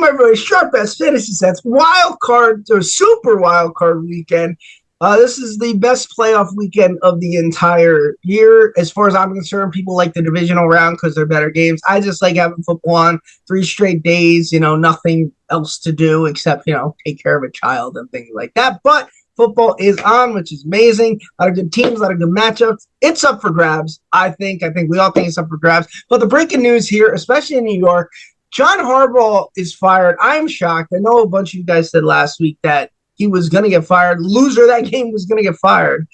Welcome everybody, Sharp Ass Fantasy Sets Wild Card or Super Wild Card Weekend. This is the best playoff weekend of the entire year, as far as I'm concerned. People like the divisional round because they're better games. I just like having football on 3 straight days. Nothing else to do except take care of a child and things like that. But football is on, which is amazing. A lot of good teams, a lot of good matchups. It's up for grabs. I think we all think it's up for grabs. But the breaking news here, especially in New York. John Harbaugh is fired. I'm shocked. I know a bunch of you guys said last week that he was going to get fired. Loser of that game was going to get fired.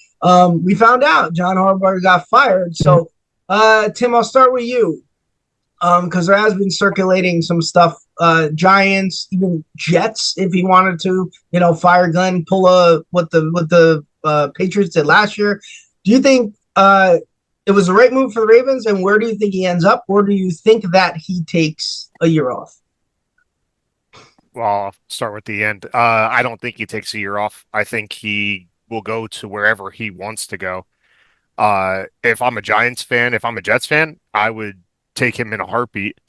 We found out John Harbaugh got fired. So, Tim, I'll start with you because there has been circulating some stuff. Giants, even Jets, if he wanted to, fire Glenn, pull what the Patriots did last year. Do you think it was the right move for the Ravens, and where do you think he ends up? Or do you think that he takes a year off? Well, I'll start with the end. I don't think he takes a year off. I think he will go to wherever he wants to go. If I'm a Giants fan, if I'm a Jets fan, I would take him in a heartbeat.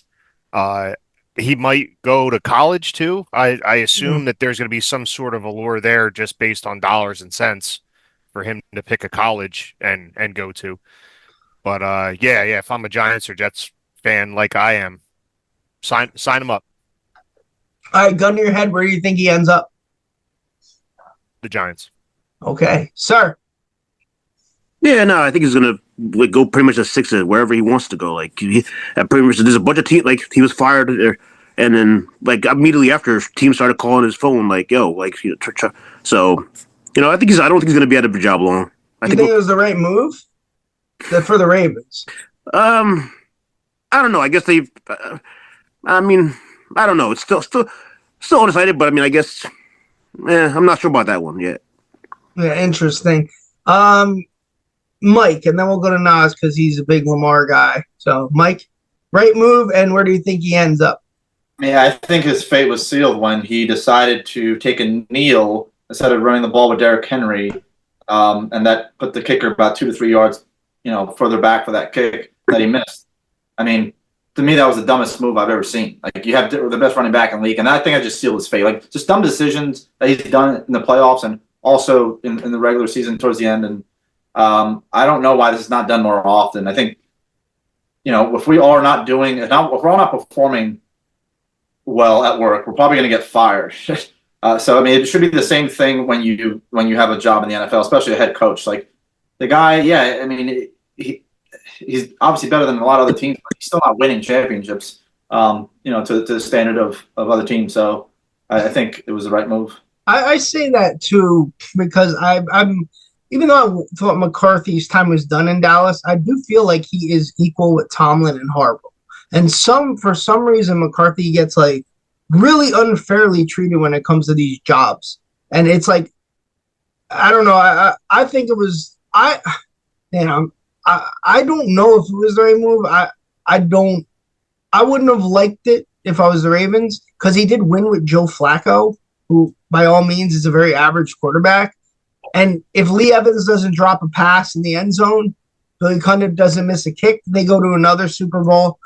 He might go to college too. I assume that there's going to be some sort of allure there just based on dollars and cents for him to pick a college and go to. But yeah, if I'm a Giants or Jets fan like I am, sign him up. All right, gun to your head, where do you think he ends up? The Giants. Okay, sir. Yeah, no, I think he's gonna go pretty much a 6 wherever he wants to go. Like pretty much, there's a bunch of teams. Like he was fired, and then like immediately after, teams started calling his phone. Like, yo, like so, I think I don't think he's gonna be out of a job long. I think it was the right move for the Ravens. I don't know. I guess they've. I mean, I don't know. It's still undecided, but I mean, I guess. I'm not sure about that one yet. Yeah, interesting. Mike, and then we'll go to Nas because he's a big Lamar guy. So, Mike, right move, and where do you think he ends up? Yeah, I think his fate was sealed when he decided to take a kneel instead of running the ball with Derrick Henry, and that put the kicker about 2 to 3 yards, further back for that kick that he missed. I mean, to me, that was the dumbest move I've ever seen. Like, you have the best running back in the league, and I think I just sealed his fate. Like, just dumb decisions that he's done in the playoffs and also in the regular season towards the end. And I don't know why this is not done more often. I think, if we are not doing, if we're all not performing well at work, we're probably going to get fired. So, I mean, it should be the same thing when you have a job in the NFL, especially a head coach. Like, the guy, yeah, I mean, he's obviously better than a lot of other teams, but he's still not winning championships, to the standard of other teams. So I think it was the right move. I say that too because I'm even though I thought McCarthy's time was done in Dallas, I do feel like he is equal with Tomlin and Harbaugh. And for some reason McCarthy gets like really unfairly treated when it comes to these jobs. And it's like, I don't know. I think it was I don't know if it was the right move. I wouldn't have liked it if I was the Ravens because he did win with Joe Flacco, who by all means is a very average quarterback. And if Lee Evans doesn't drop a pass in the end zone, Billy Cundiff doesn't miss a kick, they go to another Super Bowl.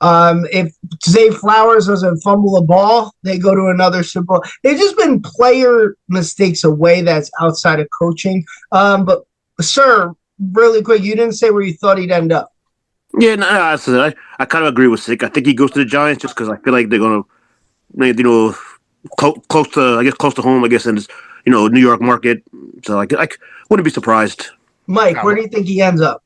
If Zay Flowers doesn't fumble a ball, they go to another Super Bowl. They've just been player mistakes away that's outside of coaching. But, sir, really quick, you didn't say where you thought he'd end up. Yeah, no, I kind of agree with Sick. I think he goes to the Giants just because I feel like they're going to, close to home, I guess, in this, New York market. So I wouldn't be surprised. Mike, where do you think he ends up?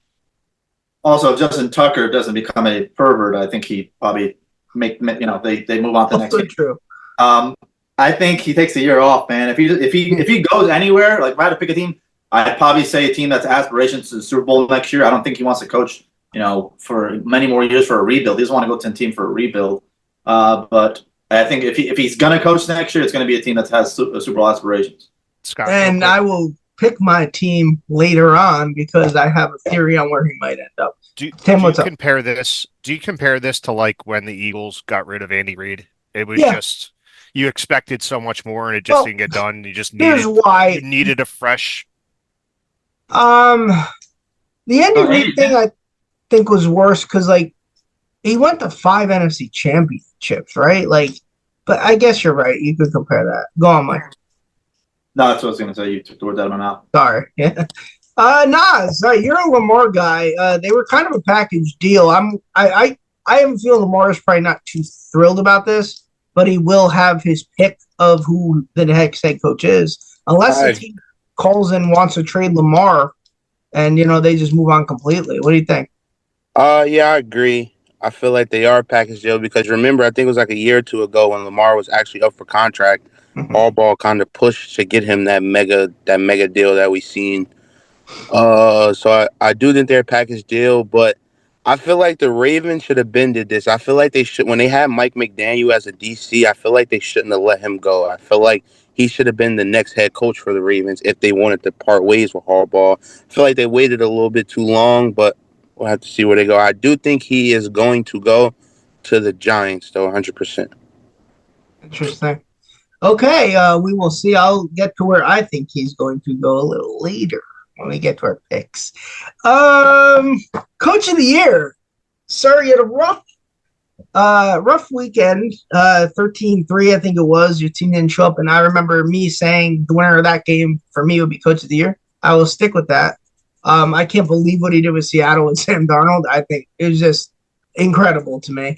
Also, if Justin Tucker doesn't become a pervert, I think he probably they move on to the next game. True. I think he takes a year off, man. If he goes anywhere, like if I had to pick a team, I'd probably say a team that's aspirations to the Super Bowl next year. I don't think he wants to coach, for many more years for a rebuild. He doesn't want to go to a team for a rebuild. But I think if he's going to coach next year, it's going to be a team that has Super Bowl aspirations. Scott, and I will pick my team later on because I have a theory on where he might end up. Do you compare this to like when the Eagles got rid of Andy Reid? It was just you expected so much more and it just didn't get done. You just needed a fresh. The Andy Reid thing I think was worse because like he went to 5 NFC championships, right? Like But I guess you're right. You could compare that. Go on, Mike. No, that's what I was going to say. You took the words out of my mouth. Sorry. Yeah. Nas, you're a Lamar guy. They were kind of a package deal. I am feeling Lamar is probably not too thrilled about this, but he will have his pick of who the next head coach is, unless the team calls and wants to trade Lamar, and they just move on completely. What do you think? Yeah, I agree. I feel like they are a package deal because remember, I think it was like a year or two ago when Lamar was actually up for contract. Harbaugh kind of pushed to get him that mega deal that we seen. So I do think they're a package deal, but I feel like the Ravens should have been did this. I feel like they should when they had Mike McDaniel as a DC. I feel like they shouldn't have let him go. I feel like he should have been the next head coach for the Ravens if they wanted to part ways with Harbaugh. I feel like they waited a little bit too long, but we'll have to see where they go. I do think he is going to go to the Giants, though, 100%. Interesting. Okay, we will see. I'll get to where I think he's going to go a little later when we get to our picks. Coach of the year. Sir, you had a rough weekend. 13-3, I think it was. Your team didn't show up, and I remember me saying the winner of that game for me would be Coach of the Year. I will stick with that. I can't believe what he did with Seattle and Sam Darnold. I think it was just incredible to me.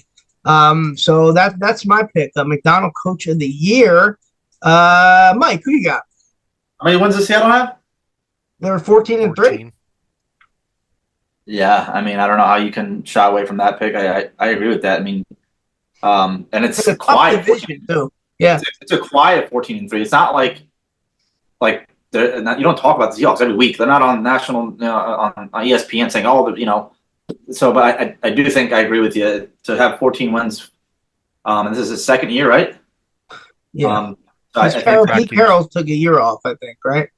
So that's my pick. McDonald Coach of the Year. Mike, who you got? How many wins does Seattle have? They were 14-3. Yeah, I mean, I don't know how you can shy away from that pick. I agree with that. I mean, and it's a quiet division too. Yeah, it's a quiet 14-3. It's not like they're not, you don't talk about the Seahawks every week. They're not on national on ESPN saying all the So, but I do think I agree with you to have 14 wins. And this is his second year, right? Yeah. So Pete Carroll took a year off, I think, right?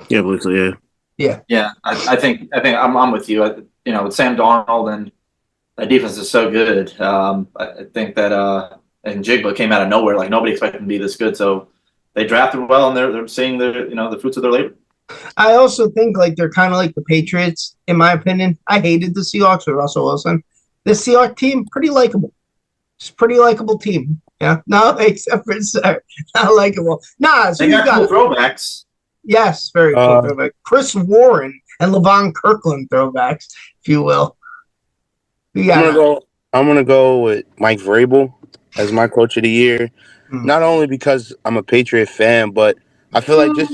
Yeah, I believe so, yeah. Yeah, I think I'm with you. With Sam Darnold and that defense is so good. I think that and Jigba came out of nowhere, like nobody expected him to be this good. So they drafted well, and they're seeing the fruits of their labor. I also think they're kind of like the Patriots, in my opinion. I hated the Seahawks with Russell Wilson. This Seahawks team, pretty likable. It's a pretty likable team. Yeah, no, except for not likable. Nah, so they got cool throwbacks. Yes, very cool throwback. Chris Warren and LaVon Kirkland throwbacks, if you will. I'm gonna go with Mike Vrabel as my Coach of the Year. Not only because I'm a Patriot fan, but I feel like just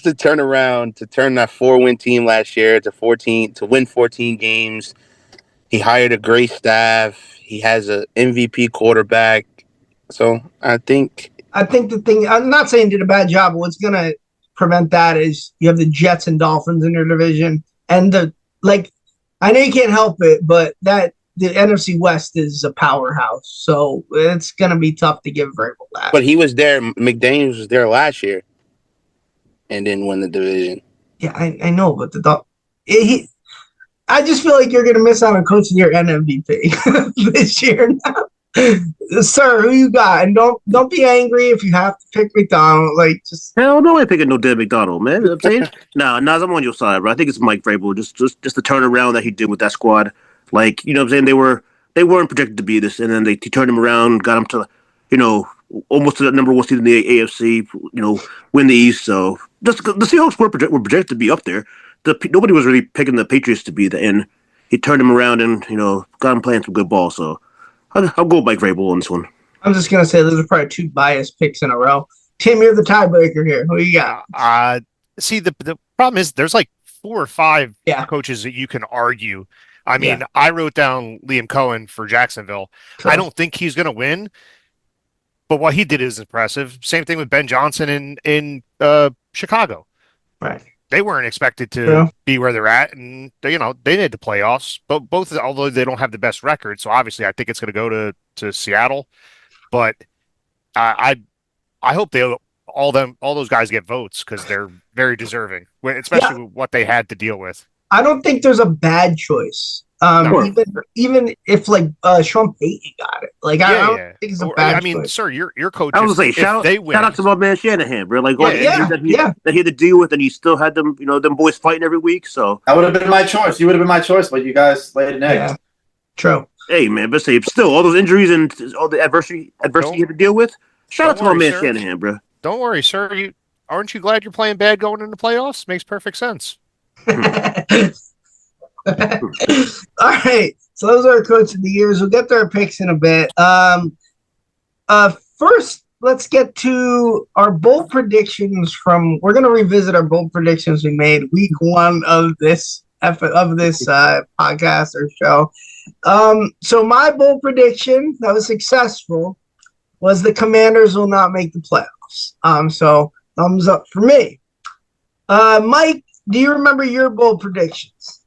to turn around, to turn that 4-win team last year to win 14 games. He hired a great staff. He has an MVP quarterback. So I think the thing, I'm not saying did a bad job, but what's going to prevent that is you have the Jets and Dolphins in your division. And I know you can't help it, but the NFC West is a powerhouse. So it's going to be tough to give Vrabel that. But he was there. McDaniels was there last year and didn't win the division. Yeah, I know, but I just feel like you're going to miss out on Coach of the Year and MVP this year now. Sir, who you got? And don't be angry if you have to pick McDonald. Hell no, I ain't picking no dead McDonald, man. You know what I'm saying? Nas, I'm on your side, bro. I think it's Mike Vrabel. Just the turnaround that he did with that squad. You know what I'm saying? They weren't projected to be this, and then he turned them around, got them to, almost to that number one seed in the AFC, win the East. So the Seahawks were projected to be up there. Nobody was really picking the Patriots to be the end. He turned them around and, got them playing some good ball. So I'll go Mike Vrabel on this one. I'm just going to say those are probably two biased picks in a row. Tim, you're the tiebreaker here. Who you got? See, the problem is there's 4 or 5 coaches that you can argue. I mean, I wrote down Liam Cohen for Jacksonville. Sure. I don't think he's going to win, but what he did is impressive. Same thing with Ben Johnson in Chicago. Right. They weren't expected to be where they're at, and they made the playoffs. But both, although they don't have the best record, so obviously I think it's going to go to Seattle. But I hope all those guys get votes because they're very deserving, especially with what they had to deal with. I don't think there's a bad choice. Even if Sean Payton got it, I don't think it's a bad choice. Sir, your coach. I was going to say, shout out to my man Shanahan, bro. That he had to deal with, and he still had them, them boys fighting every week. So that would have been my choice. You would have been my choice, but you guys laid an egg. Yeah. True. Hey man, but say still all those injuries and all the adversity you had to deal with. Shout out to my man Shanahan, bro. Don't worry, sir. Aren't you glad you're playing bad going into playoffs? Makes perfect sense. All right. So those are our coach of the years. We'll get to our picks in a bit. First, let's get to our bold predictions we're going to revisit our bold predictions we made week 1 of this podcast or show. So my bold prediction that was successful was the Commanders will not make the playoffs. So thumbs up for me. Mike, do you remember your bold predictions?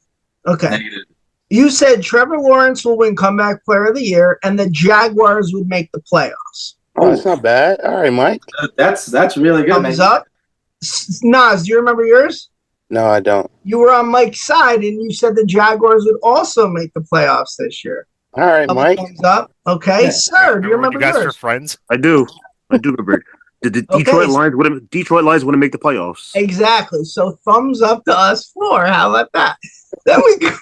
Okay. Negative. You said Trevor Lawrence will win Comeback Player of the Year and the Jaguars would make the playoffs. Oh, that's not bad. All right, Mike. That's really good. Thumbs up. Nas, do you remember yours? No, I don't. You were on Mike's side and you said the Jaguars would also make the playoffs this year. All right, Mike. Thumbs up. Okay. Yeah. Sir, do you remember you guys yours? are friends? I do remember. Did the Detroit Lions wouldn't make the playoffs? Exactly. So thumbs up to us 4. How about that? Then we go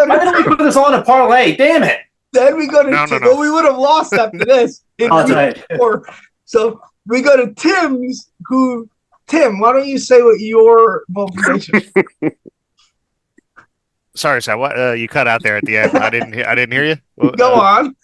Why didn't we to put this on a parlay? Damn it! then we go to No. Well, we would have lost after this. In Oh, that's week right. 4. So we go to Tim's. Tim, why don't you say what your bold prediction? Sorry, Sal. What you cut out there at the end? I didn't hear you. Go on.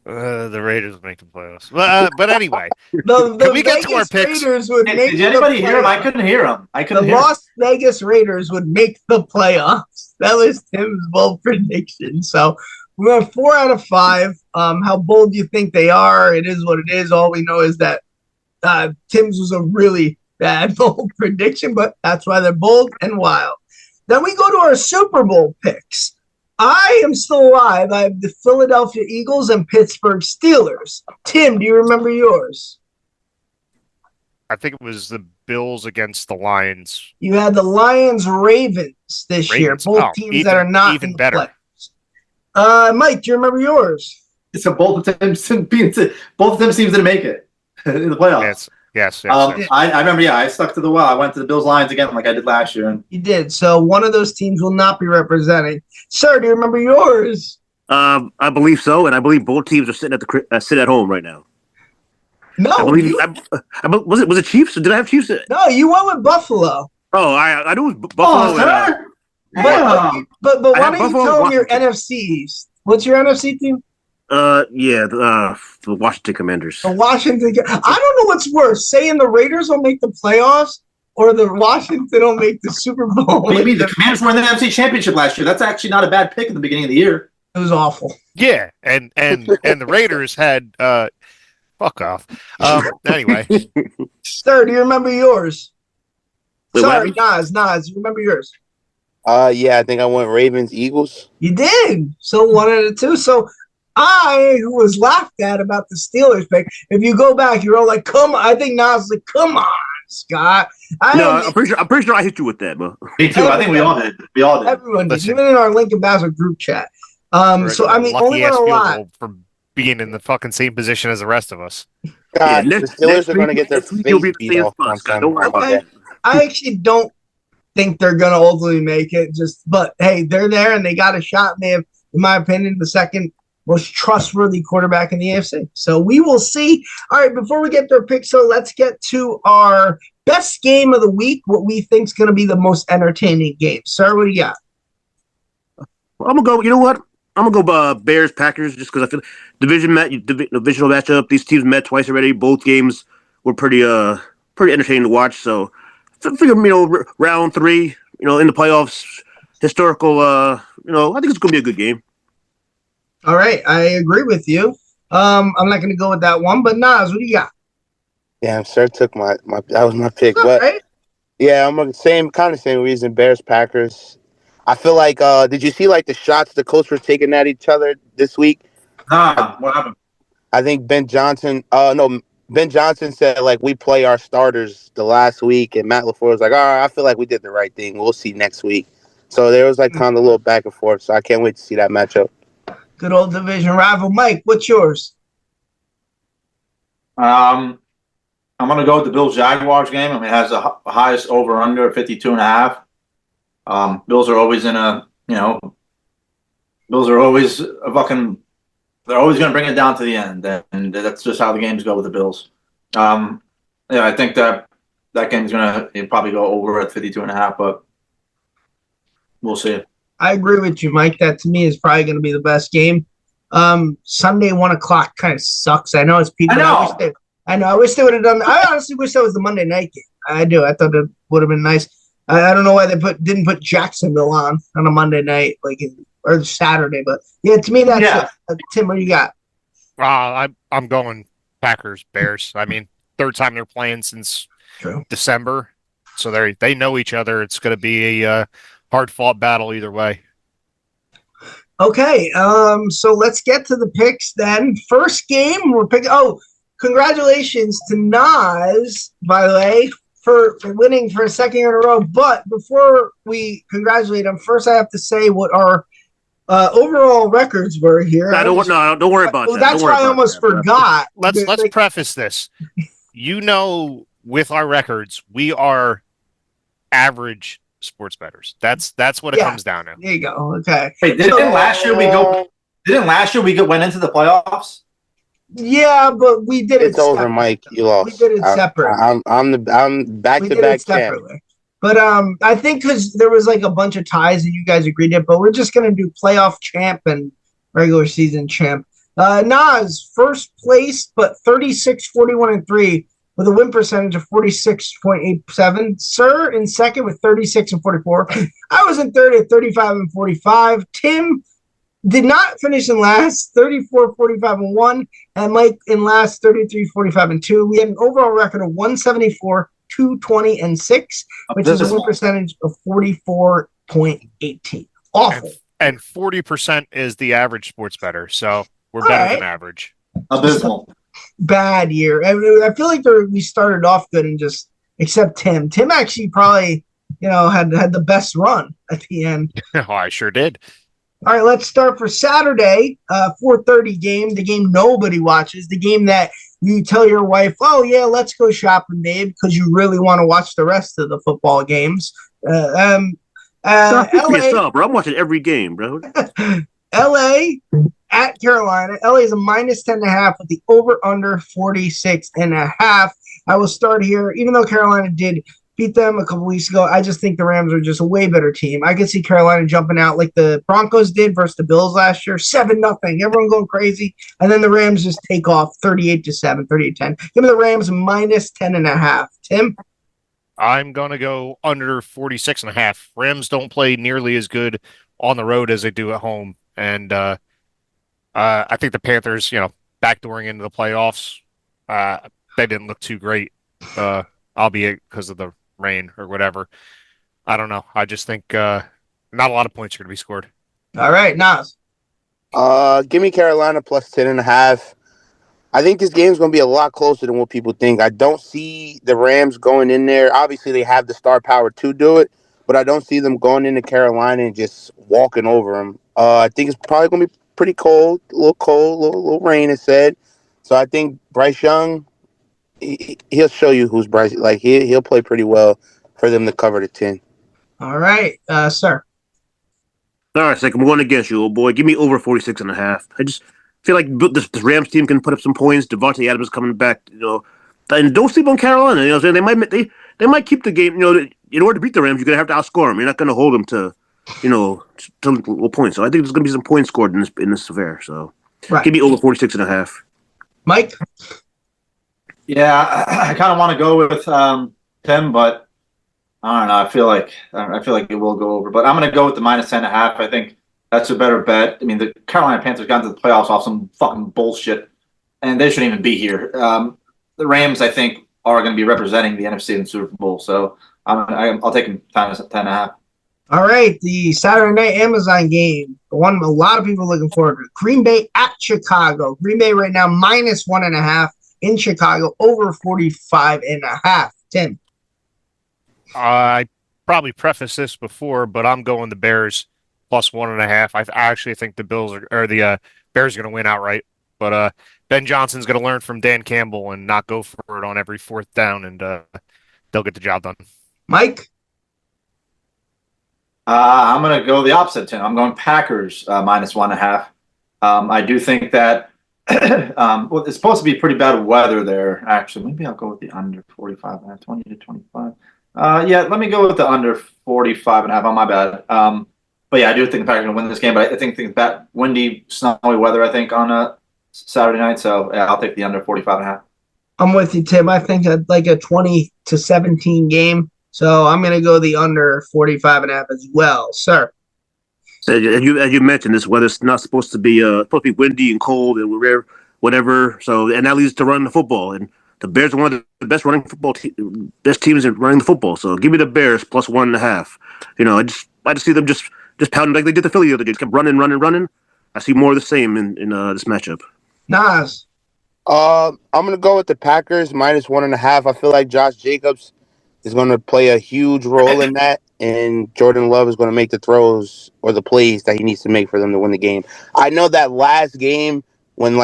The Raiders will make the playoffs. But anyway, The Can we get to our Vegas picks? Raiders would make Did anybody the hear him? I playoffs. couldn't hear him. The Las Vegas Raiders would make the playoffs. That was Tim's bold prediction. So we went 4 out of 5. How bold do you think they are? It is what it is. All we know is that Tim's was a really bad bold prediction, but that's why they're bold and wild. Then we go to our Super Bowl picks. I am still alive. I have the Philadelphia Eagles and Pittsburgh Steelers. Tim, do you remember yours? I think it was the Bills against the Lions. You had the Lions Ravens this year, Ravens. both Oh, teams that are not even in the better. playoffs. Mike, do you remember yours? So both of them seem to make it in the playoffs. Yes. I remember. Yeah, I stuck to the well. I went to the Bills Lions again, like I did last year. And You did. So one of those teams will not be representing. Sir, do you remember yours? I believe so, and I believe both teams are sitting at home right now. No. I believe was it Chiefs? Did I have Chiefs? No, you went with Buffalo. Oh, I knew it was Buffalo. sir. But why have don't you Buffalo, tell them your Washington. NFC East? What's your NFC team? The Washington Commanders. The Washington. I don't know what's worse, saying the Raiders will make the playoffs or the Washington will make the Super Bowl. Maybe the Commanders won the NFC Championship last year. That's actually not a bad pick at the beginning of the year. It was awful. Yeah, and the Raiders had fuck off. Anyway, Sir, do you remember yours? Wait, Sorry, what Nas, remember yours? Yeah, I think I went Ravens, Eagles. You did. So 1 out of 2. So I, who was laughed at about the Steelers pick, if you go back, you're all like, come on. I think Nas was like, come on, Scott. I'm pretty sure I hit you with that, bro. Me too. I think we all did. Everyone did, Listen. even in our Lincoln Bassett group chat. So I mean, only lucky ass one a field lot. goal for being in the fucking same position as the rest of us. God, the next Steelers are going to week, get their next week you'll be face the beat same off spot, on Scott. Don't worry about Sunday. that. I actually don't think they're going to ultimately make it. But hey, they're there and they got a shot. And they have, in my opinion, the second most trustworthy quarterback in the AFC. So we will see. All right, before we get to our picks, so let's get to our best game of the week. What we think is going to be the most entertaining game. Sir, what do you got? I'm gonna go. You know what? I'm gonna go Bears Packers just because I feel divisional matchup. These teams met twice already. Both games were pretty entertaining to watch. So I figure round 3, in the playoffs, historical. I think it's gonna be a good game. All right, I agree with you. I'm not going to go with that one, but Nas, what do you got? Damn, sir took my that was my pick. All But right. yeah, I'm on the same reason. Bears, Packers. I feel like did you see like the shots the coach was taking at each other this week? Nah, what happened? I think Ben Johnson said like we play our starters the last week, and Matt LaFleur was like, all right, I feel like we did the right thing. We'll see next week. So there was like kind of a little back and forth. So I can't wait to see that matchup. Good old division rival. Mike, what's yours? I'm gonna go with the Bills Jaguars game. I mean, it has the highest over under 52.5. Bills are always in a Bills are always a fucking. They're always going to bring it down to the end, and that's just how the games go with the Bills. Yeah, I think that game's going to probably go over at 52.5, but we'll see. I agree with you, Mike. That to me is probably going to be the best game. Sunday 1 o'clock kind of sucks. I know it's people. I know. I wish they would have done. I honestly wish that was the Monday night game. I do. I thought it would have been nice. I don't know why they didn't put Jacksonville on a Monday night, or Saturday. But yeah, to me that's it. Tim, what do you got? I'm going Packers Bears. I mean, third time they're playing since December, so they know each other. It's going to be a hard fought battle either way. Okay, so let's get to the picks then. First game we're picking. Oh, congratulations to Nas, by the way, for winning for a second year in a row. But before we congratulate him, first I have to say what our overall records were here. Don't worry about that. That's why I almost forgot. Let's preface this. With our records, we are average sports bettors. That's what it comes down to. There you go. Okay. Hey, didn't last year we went into the playoffs? Yeah, but we did it's over, Mike. You lost. We did it separately. I'm back-to-back champ. But I think because there was a bunch of ties that you guys agreed to, but we're just gonna do playoff champ and regular season champ. Nas first place, but 36, 41, and 3 with a win percentage of 46.87. Sir in second with 36 and 44. I was in third at 35 and 45. Tim did not finish in last, 34, 45, and 1. And Mike in last, 33, 45, and 2. We had an overall record of 174, 220, and 6, which is a win percentage of 44.18. Awful. And 40% is the average sports bettor, so we're better than average. Abysmal. Bad year. I feel like we started off good and just except Tim. Tim actually probably, had the best run at the end. Oh, I sure did. All right, let's start for Saturday, 4:30 game, the game nobody watches, the game that you tell your wife, oh, yeah, let's go shopping, babe, because you really want to watch the rest of the football games. LA, yourself, bro. I'm watching every game, bro. LA at Carolina. LA is a minus 10.5 with the over-under 46.5. I will start here. Even though Carolina did beat them a couple weeks ago, I just think the Rams are just a way better team. I could see Carolina jumping out like the Broncos did versus the Bills last year, 7-0. Everyone going crazy. And then the Rams just take off 38-7, 38-10. Give me the Rams minus 10.5. Tim? I'm going to go under 46.5. Rams don't play nearly as good on the road as they do at home. And I think the Panthers, backdooring into the playoffs, they didn't look too great, albeit because of the rain or whatever. I don't know. I just think not a lot of points are going to be scored. All right, Nas. Give me Carolina plus 10.5. I think this game's going to be a lot closer than what people think. I don't see the Rams going in there. Obviously, they have the star power to do it, but I don't see them going into Carolina and just walking over them. I think it's probably going to be pretty cold, a little rain, it said. So I think Bryce Young, he'll show you who's Bryce. He'll play pretty well for them to cover the 10. All right, sir. All right, I'm going against you, old boy. Give me over 46.5. I just feel like this Rams team can put up some points. Devontae Adams is coming back, and don't sleep on Carolina. They might keep the game. In order to beat the Rams, you're gonna have to outscore them. You're not gonna hold them to little points. So I think there's gonna be some points scored in this affair. So give me over 46.5. Mike? Yeah, I kind of want to go with Tim, but I don't know. I feel like it will go over, but I'm going to go with the minus 10.5. I think that's a better bet. I mean, the Carolina Panthers got into the playoffs off some fucking bullshit, and they shouldn't even be here. The Rams, I think, are going to be representing the NFC in the Super Bowl, so I'll take them minus 10.5. All right, the Saturday night Amazon game, the one a lot of people are looking forward to. Green Bay at Chicago. Green Bay right now minus 1.5 in Chicago, over 45.5. Tim? I probably prefaced this before, but I'm going the Bears plus 1.5. I actually think the Bears are going to win outright. But Ben Johnson's going to learn from Dan Campbell and not go for it on every fourth down, and they'll get the job done. Mike? I'm going to go the opposite, Tim. I'm going Packers -1.5. I do think that well, it's supposed to be pretty bad weather there, actually. Maybe I'll go with the under 45.5, 20 to 25. Yeah, let me go with the under 45.5 on my bad. But yeah, I do think the Packers are going to win this game, but I think that windy, snowy weather, I think, on a Saturday night. So yeah, I'll take the under 45.5. I'm with you, Tim. I think like a 20-17 game. So I'm going to go the under 45.5 as well, sir. So as you mentioned, this weather's not supposed to be windy and cold and whatever. So and that leads to running the football. And the Bears are one of the best best teams in running the football. So give me the Bears +1.5. I just see them just pounding like they did the Philly the other day. Just kept running. I see more of the same in this matchup. Nas. I'm gonna go with the Packers -1.5. I feel like Josh Jacobs is going to play a huge role in that, and Jordan Love is going to make the throws or the plays that he needs to make for them to win the game. I know that last game when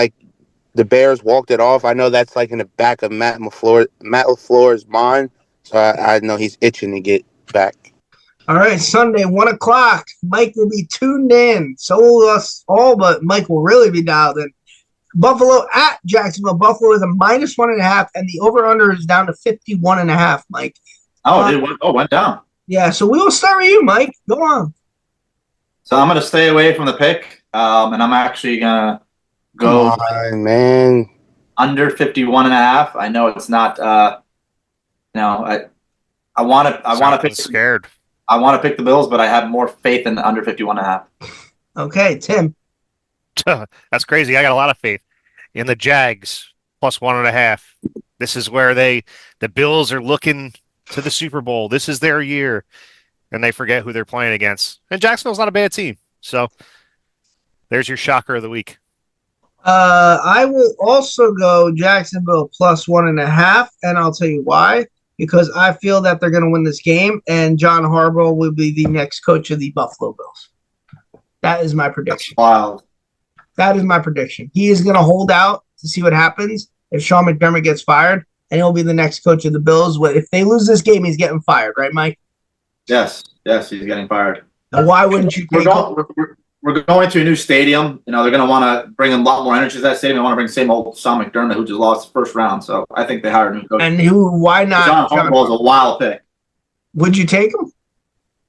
the Bears walked it off, I know that's in the back of Matt LaFleur's mind, so I know he's itching to get back. All right, Sunday, 1 o'clock. Mike will be tuned in. So will us all, but Mike will really be dialed in. Buffalo at Jacksonville. Buffalo is a -1.5, and the over-under is down to 51.5, Mike. It went down. Yeah, so we will start with you, Mike. Go on. So I'm going to stay away from the pick, and I'm actually going to go Come on, man. under 51.5. I know it's not. I want to pick. Scared. I want to pick the Bills, but I have more faith in the under 51.5. Okay, Tim. That's crazy. I got a lot of faith in the Jags +1.5. This is where the Bills are looking to the Super Bowl. This is their year, and they forget who they're playing against. And Jacksonville's not a bad team, so there's your shocker of the week. I will also go Jacksonville +1.5, and I'll tell you why. Because I feel that they're going to win this game, and John Harbaugh will be the next coach of the Buffalo Bills. That is my prediction. Wow. That is my prediction. He is going to hold out to see what happens if Sean McDermott gets fired, and he'll be the next coach of the Bills. If they lose this game, he's getting fired, right, Mike? Yes, he's getting fired. And why wouldn't you take We're going to a new stadium. They're going to want to bring in a lot more energy to that stadium. They want to bring the same old Sean McDermott, who just lost the first round. So I think they hire a new coach. And why not? John Harbaugh is a wild pick. Would you take him?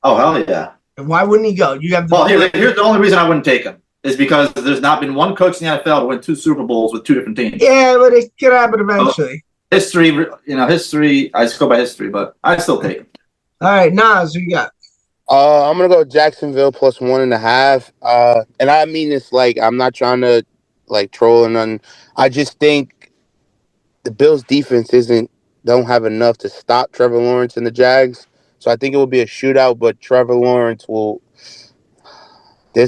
Oh, hell yeah. And why wouldn't he go? You have here's the only reason I wouldn't take him is because there's not been one coach in the NFL to win 2 Super Bowls with 2 different teams. Yeah, but it could happen eventually. History, I just go by history, but I still take him. All right, Nas, who you got? I'm gonna go Jacksonville +1.5. And I mean this I'm not trying to troll or nothing. I just think the Bills defense don't have enough to stop Trevor Lawrence and the Jags. So I think it will be a shootout, but Trevor Lawrence will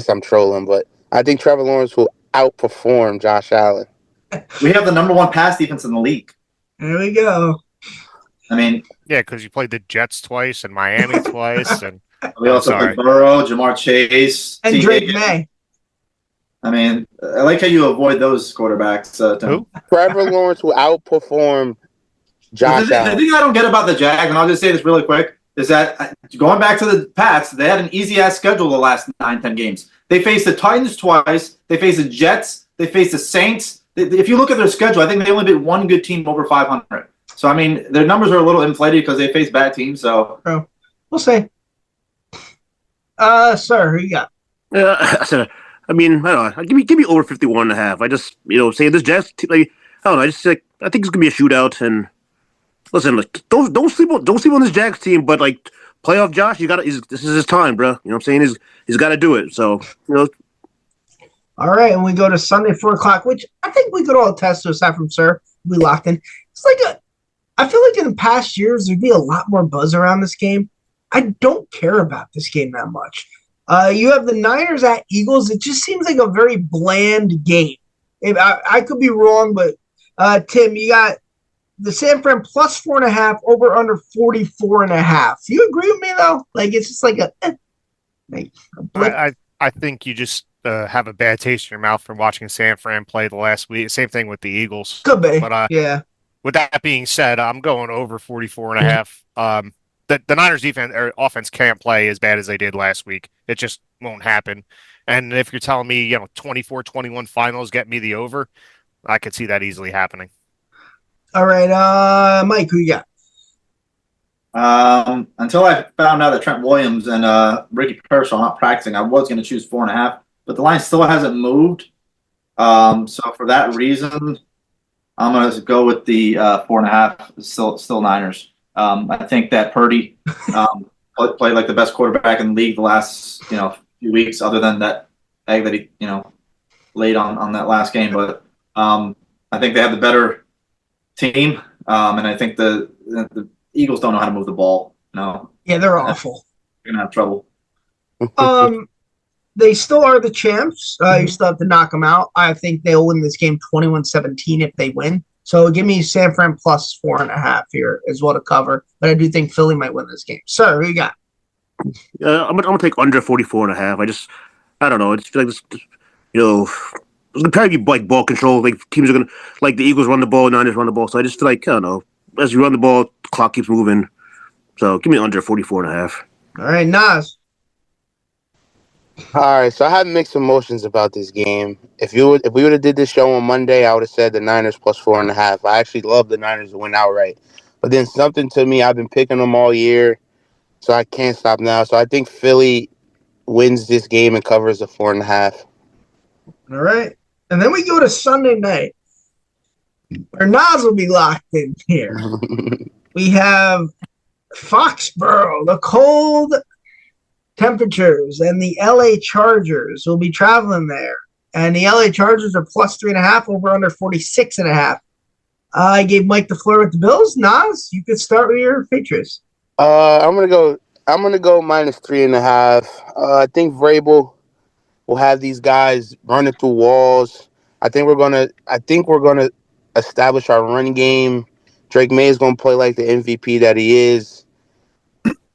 I'm trolling, but I think Trevor Lawrence will outperform Josh Allen. We have the #1 pass defense in the league. There we go. I mean, yeah, because you played the Jets twice and Miami twice, and we also played Burrow, Jamar Chase, and Drake May. I mean, I like how you avoid those quarterbacks. Who? Trevor Lawrence will outperform Josh Allen. The thing I don't get about the Jags, and I'll just say this really quick, is that going back to the Pats, they had an easy-ass schedule the last 9-10 games. They faced the Titans twice. They faced the Jets. They faced the Saints. If you look at their schedule, I think they only beat one good team over 500. So, I mean, their numbers are a little inflated because they face bad teams. So, we'll see. Sir, who you got? I mean, I don't know. Give me over 51.5. I just, say this Jazz team, I don't know. I think it's gonna be a shootout. And listen, don't sleep on this Jags team. But playoff Josh, this is his time, bro. You know what I'm saying? He's got to do it. So All right, and we go to Sunday 4 o'clock, which I think we could all attest to aside from Sir. We locked in. It's I feel like in the past years there'd be a lot more buzz around this game. I don't care about this game that much. You have the Niners at Eagles. It just seems like a very bland game. I could be wrong, but Tim, you got the San Fran +4.5 over under 44.5. Do you agree with me though? It's just a blip. I think you just have a bad taste in your mouth from watching San Fran play the last week. Same thing with the Eagles. Could be, but yeah. With that being said, I'm going over 44.5. the Niners defense or offense can't play as bad as they did last week. It just won't happen. And if you're telling me, 24-21 finals get me the over, I could see that easily happening. All right, Mike, who you got? Until I found out that Trent Williams and Ricky Pearsall are not practicing, I was going to choose 4.5, but the line still hasn't moved. So for that reason, I'm going to go with the 4.5. Still Niners. I think that Purdy played like the best quarterback in the league the last few weeks, other than that egg that he laid on that last game. But I think they have the better team, and I think the Eagles don't know how to move the ball. No. Yeah, they're awful. They're gonna have trouble. They still are the champs. You still have to knock them out. I think they'll win this game 21-17 if they win. So give me San Fran plus 4.5 here as well to cover. But I do think Philly might win this game. Sir, who you got? I'm gonna take under 44.5. I don't know. It's like this, it's gonna probably be like ball control. Like teams are gonna like the Eagles run the ball, Niners run the ball. So I just feel like I don't know. As you run the ball, the clock keeps moving. So give me under 44.5. All right, Nas. All right, so I have mixed emotions about this game. If we would have did this show on Monday, I would have said the Niners plus 4.5. I actually love the Niners to win outright. But then something to me, I've been picking them all year, so I can't stop now. So I think Philly wins this game and covers the 4.5. All right. And then we go to Sunday night, where Nas will be locked in here. We have Foxborough, the cold temperatures, and the LA Chargers will be traveling there. And the LA Chargers are plus 3.5, over under 46.5. I gave Mike the floor with the Bills. Nas, you could start with your Patriots. I'm gonna go minus 3.5. I think Vrabel will have these guys running through walls. I think we're gonna establish our run game. Drake May is gonna play like the MVP that he is.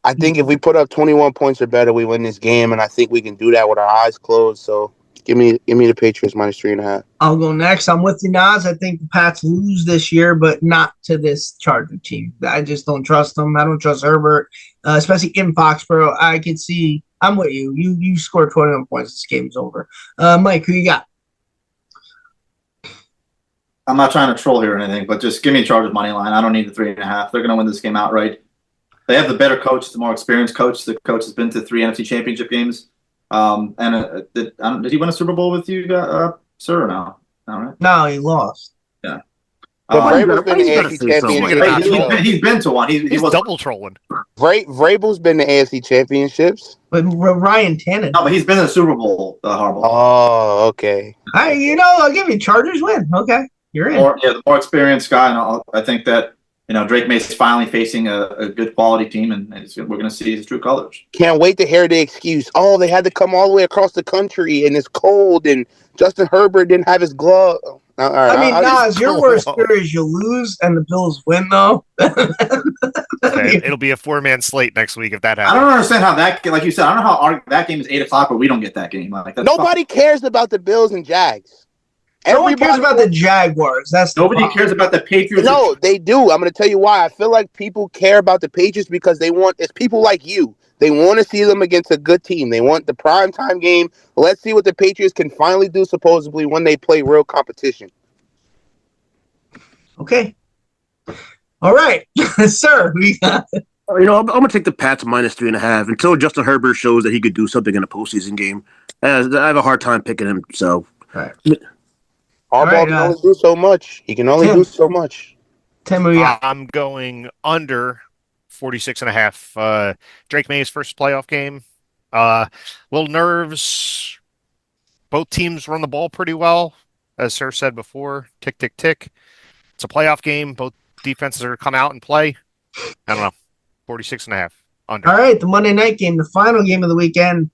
I think if we put up 21 points or better, we win this game, and I think we can do that with our eyes closed. So give me the Patriots minus 3.5. I'll go next. I'm with you, Nas. I think the Pats lose this year, but not to this Charger team. I just don't trust them. I don't trust Herbert, especially in Foxborough. I can see. I'm with you. You score 21 points, this game's over. Mike, who you got? I'm not trying to troll here or anything, but just give me Chargers money line. I don't need the 3.5. They're going to win this game outright. They have the better coach, the more experienced coach. The coach has been to 3 NFC Championship games. Did he win a Super Bowl with you, sir, or no? All right. No, he lost. Yeah. But Vrabel's been the AFC Championship. He's been to one. He's double trolling. Vrabel's been the AFC Championships. But Ryan Tannehill. No, but he's been to the Super Bowl, Harbaugh. Oh, okay. I'll give you Chargers win. Okay, you're in. The more experienced guy, and I think that Drake May's finally facing a good quality team, and we're going to see his true colors. Can't wait to hear the excuse. Oh, they had to come all the way across the country, and it's cold, and Justin Herbert didn't have his glove. All right, I mean, Nas, your worst fear is you lose and the Bills win, though. It'll be a 4-man slate next week if that happens. I don't understand how that, like you said, I don't know how that game is 8 o'clock, but we don't get that game. Nobody cares about the Bills and Jags. Everyone cares about the Jaguars. Nobody cares about the Patriots. No, they do. I'm going to tell you why. I feel like people care about the Patriots because it's people like you. They want to see them against a good team. They want the primetime game. Let's see what the Patriots can finally do, supposedly, when they play real competition. Okay. All right. Sir, we got it. I'm going to take the Pats minus 3.5 until Justin Herbert shows that he could do something in a postseason game. I have a hard time picking him, so. All right. Harbaugh can only do so much. He can only do so much. Tim, I'm going under 46.5. Drake May's first playoff game. Little nerves. Both teams run the ball pretty well, as Sir said before. Tick, tick, tick. It's a playoff game. Both defenses are going to come out and play. I don't know. 46.5. Under. All right, the Monday night game, the final game of the weekend.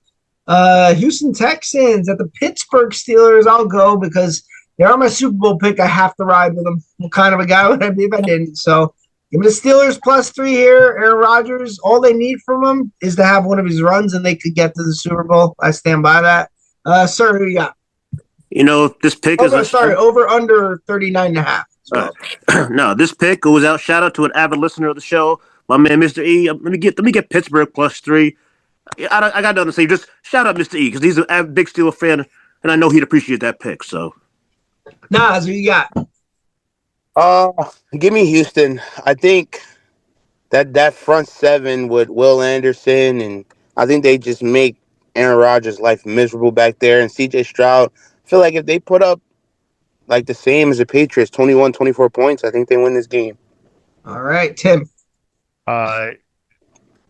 Houston Texans at the Pittsburgh Steelers. I'll go because they are my Super Bowl pick. I have to ride with them. What kind of a guy would I be if I didn't? So give me the Steelers plus 3 here. Aaron Rodgers, all they need from him is to have one of his runs, and they could get to the Super Bowl. I stand by that. Sir, who you got? This pick is over under 39.5. No, this pick goes out. Shout out to an avid listener of the show, my man, Mr. E. Let me get Pittsburgh +3. I got nothing to say. Just shout out Mr. E because he's a big Steelers fan, and I know he'd appreciate that pick. So, Nas, who you got? Give me Houston. I think that front seven with Will Anderson, and I think they just make Aaron Rodgers' life miserable back there. And CJ Stroud, I feel like if they put up like the same as the Patriots, 21, 24 points, I think they win this game. All right, Tim.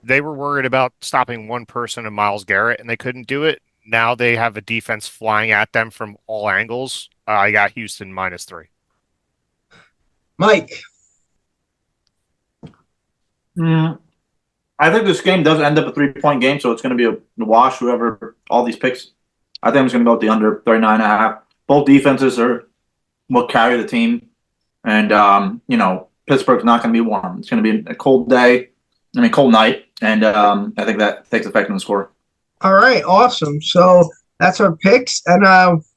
They were worried about stopping one person in Myles Garrett, and they couldn't do it. Now they have a defense flying at them from all angles. I got Houston -3. Mike. I think this game does end up a 3-point game, so it's going to be a wash, whoever, all these picks. I think I'm just going to go with the under 39.5. Both defenses will carry the team. And, Pittsburgh's not going to be warm. It's going to be a cold night. And I think that takes effect on the score. All right, awesome. So that's our picks. And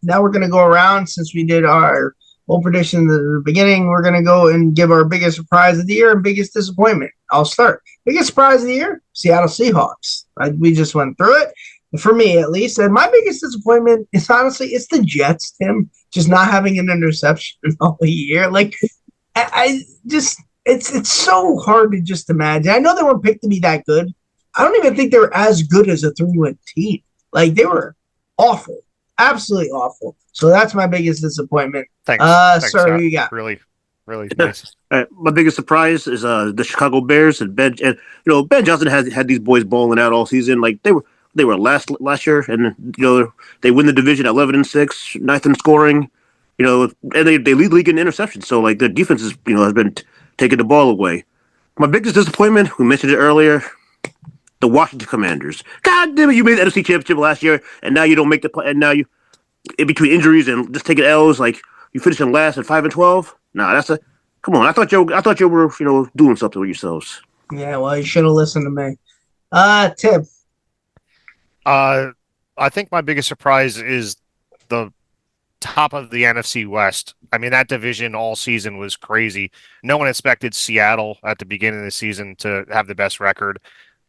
now we're going to go around since we did our whole prediction at the beginning. We're going to go and give our biggest surprise of the year and biggest disappointment. I'll start. Biggest surprise of the year, Seattle Seahawks. We just went through it. For me, at least. And my biggest disappointment is honestly, it's the Jets, Tim, just not having an interception all year. Like, I just, it's so hard to just imagine. I know they weren't picked to be that good. I don't even think they were as good as a 3-win team. Like, they were awful. Absolutely awful. So that's my biggest disappointment. Thanks. Sir, who you got? Really nice. my biggest surprise is the Chicago Bears and Ben. And Ben Johnson had these boys balling out all season. Like they were last year, and they win the division at 11-6, ninth in scoring. And they lead the league in interceptions. So like their defense is has been taking the ball away. My biggest disappointment, we mentioned it earlier, the Washington Commanders. God damn it, you made the NFC Championship last year, and now you don't make the play. And now you, in between injuries and just taking L's, like you finish in last at 5-12. Nah, come on. I thought you were doing something with yourselves. Yeah, well, you should have listened to me. Tim. I think my biggest surprise is the top of the NFC West. I mean, that division all season was crazy. No one expected Seattle at the beginning of the season to have the best record.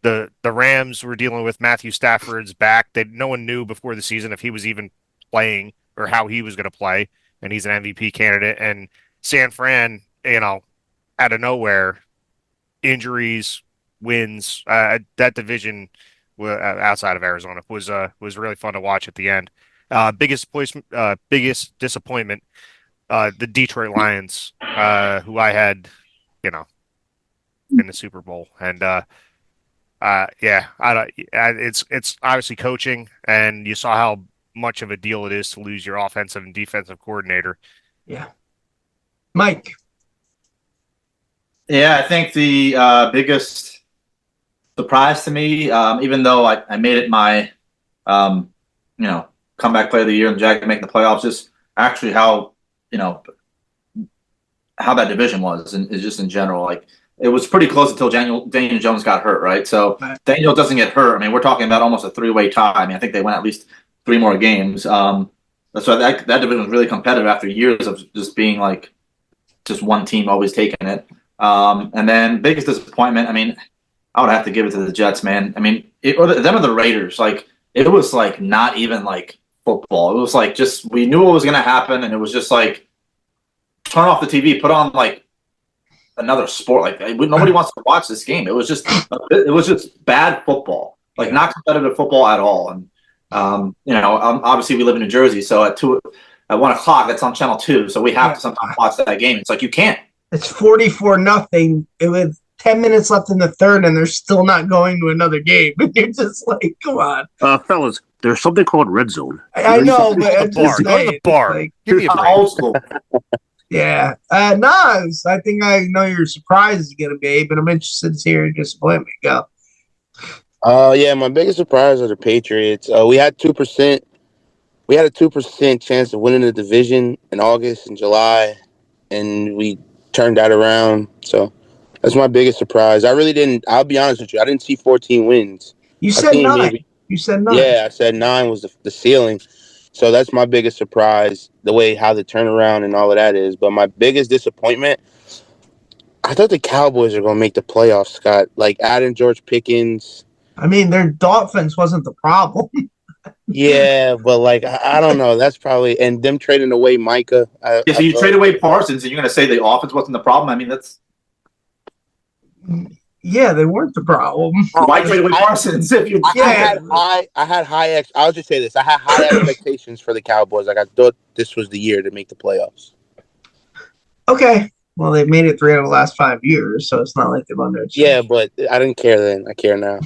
The Rams were dealing with Matthew Stafford's back. No one knew before the season if he was even playing or how he was going to play, and he's an MVP candidate. And San Fran, out of nowhere, injuries, wins. That division outside of Arizona was really fun to watch at the end. Biggest disappointment, the Detroit Lions, who I had, in the Super Bowl, and it's obviously coaching, and you saw how much of a deal it is to lose your offensive and defensive coordinator. Yeah, Mike. Yeah, I think the biggest surprise to me, even though I made it my, comeback player of the year and Jack making the playoffs, just actually how that division was, and is just in general, like it was pretty close until Daniel Jones got hurt, right? So Daniel doesn't get hurt. I mean, we're talking about almost a 3-way tie. I mean, I think they went at least 3 more games. That's why that division was really competitive after years of just being like just one team always taking it. And then biggest disappointment, I mean, I would have to give it to the Jets, man. I mean, them or the Raiders. Like, it was like not even like football. It was like just we knew what was going to happen, and it was just like turn off the TV, put on like another sport. Like nobody wants to watch this game. It was just bad football, like not competitive football at all. And obviously we live in New Jersey, so at 1 o'clock that's on Channel 2, so we have to sometimes watch that game. It's like you can't. It's 44-0. With 10 minutes left in the third, and they're still not going to another game. You're just like, come on, fellas. There's something called Red Zone. I know, but I'm just go to the bar. Like, give me a break. Old school. Yeah, Nas. I think I know your surprise is going to be, but I'm interested to hear your disappointment. Go. Yeah, my biggest surprise are the Patriots. We had 2%. We had a 2% chance of winning the division in August and July, and we turned that around. So that's my biggest surprise. I really didn't. I'll be honest with you. I didn't see 14 wins. You said 9. You said 9. Yeah, I said 9 was the ceiling. So that's my biggest surprise, how the turnaround and all of that is. But my biggest disappointment, I thought the Cowboys are going to make the playoffs, Scott. Like adding George Pickens. I mean, their offense wasn't the problem. Yeah, but like I don't know. That's probably and them trading away Micah. Yeah, so you trade away Parsons, and you're going to say the offense wasn't the problem? I mean, that's Yeah, they weren't the problem. why trade away Parsons if you? I had high. I'll just say this: I had high expectations for the Cowboys. Like I thought this was the year to make the playoffs. Okay. Well, they've made it 3 out of the last 5 years, so it's not like they've underachieved. Yeah, but I didn't care then. I care now.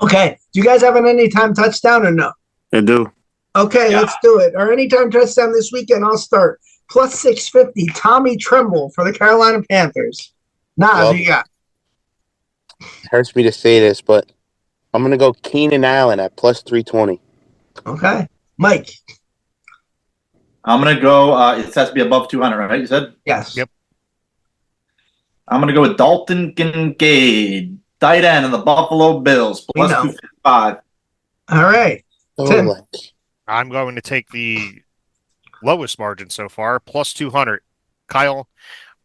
Okay. Do you guys have an anytime touchdown or no? I do. Okay, let's do it. Our anytime touchdown this weekend, I'll start. Plus 650, Tommy Tremble for the Carolina Panthers. Nas, you got? Hurts me to say this, but I'm gonna go Keenan Allen at plus 320. Okay. Mike. I'm going to go. It has to be above 200, right? You said? Yes. Yep. I'm going to go with Dalton Kincaid, tight end of the Buffalo Bills, plus 255. All right. Tim. I'm going to take the lowest margin so far, plus 200. Kyle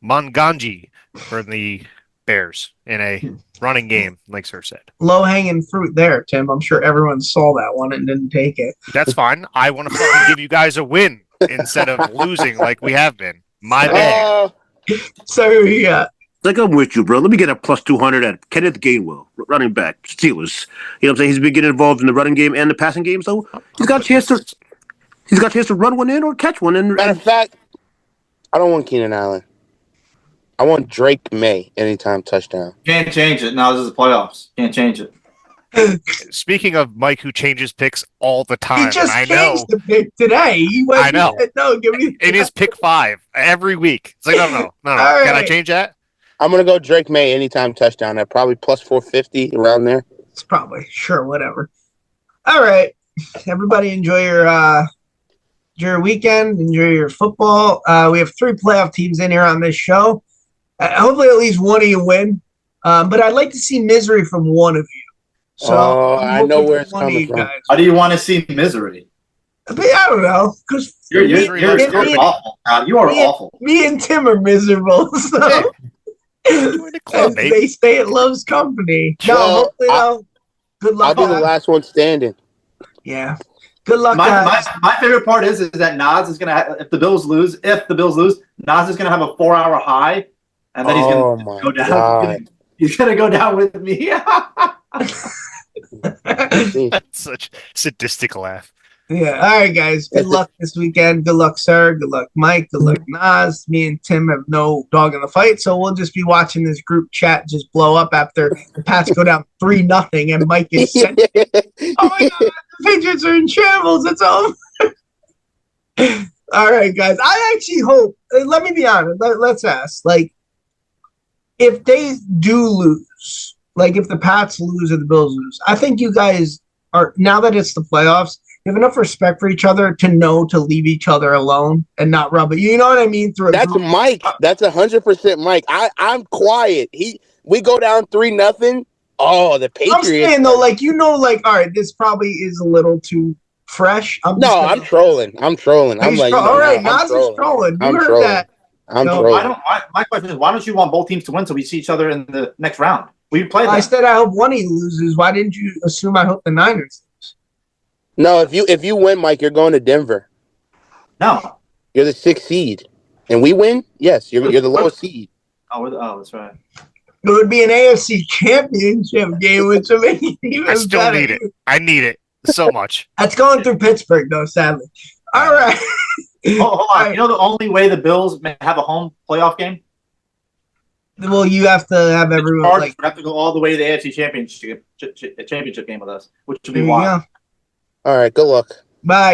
Monganji for the Bears in a running game, like Sir said. Low-hanging fruit there, Tim. I'm sure everyone saw that one and didn't take it. That's fine. I want to fucking give you guys a win instead of losing like we have been. My bad. So who you got? Like, I'm with you, bro. Let me get a plus 200 at Kenneth Gainwell, running back, Steelers. You know what I'm saying? He's been getting involved in the running game and the passing game, so he's got a chance to run one in or catch one in. Matter of fact, I don't want Keenan Allen. I want Drake May anytime touchdown. Can't change it. Now this is the playoffs. Can't change it. Speaking of Mike, who changes picks all the time, He just I changed know. the pick today. He went, I know. Said, no, give me. It is pick 5 every week. It's like, no. All Can I right. change that? I'm gonna go Drake May anytime touchdown at probably plus 450 around there. It's probably sure, whatever. All right, everybody, enjoy your weekend. Enjoy your football. We have 3 playoff teams in here on this show. Hopefully, at least one of you win. But I'd like to see misery from one of you. So I know where it's coming from. How do you want to see misery? I don't know, because You're awful. You are awful. Me and Tim are miserable. So. Join the club, mate. They stay at Love's company. Well, good luck. I'll be the last one standing. Yeah. Good luck, guys. My favorite part is that Nas is gonna if the Bills lose, Nas is gonna have a 4-hour high, and then he's gonna go down. God. He's gonna go down with me. That's such sadistic laugh. Yeah. All right, guys. Good luck this weekend. Good luck, sir. Good luck, Mike. Good luck, Nas. Me and Tim have no dog in the fight, so we'll just be watching this group chat just blow up after the Pats go down 3-0, and Mike is saying, "Oh my God, the Patriots are in shambles. It's over." All right, guys. I actually hope. Let me be honest. Let's ask. Like, if they do lose, like if the Pats lose or the Bills lose, I think you guys are, now that it's the playoffs, you have enough respect for each other to know to leave each other alone and not rub it. You know what I mean? That's Mike. That's 100% Mike. I'm quiet. We go down 3-0. Oh, the Patriots. I'm saying though, like, all right, this probably is a little too fresh. I'm trolling. I'm like, all right, Nas is trolling. You heard that? I'm trolling. My question is, why don't you want both teams to win so we see each other in the next round? We play that. I said I hope one of you loses. Why didn't you assume I hope the Niners lose? No, if you win, Mike, you're going to Denver. No, you're the 6th seed, and we win. Yes, you're the lowest seed. Oh, that's right. It would be an AFC Championship game, which would make it even I still better. need it. I need it so much. That's going through Pittsburgh, though, sadly. All right. Hold on. You know the only way the Bills may have a home playoff game? Well, you have to have everyone. Chargers have to go all the way to the AFC championship game with us, which would be wild. All right, good luck. Bye, guys.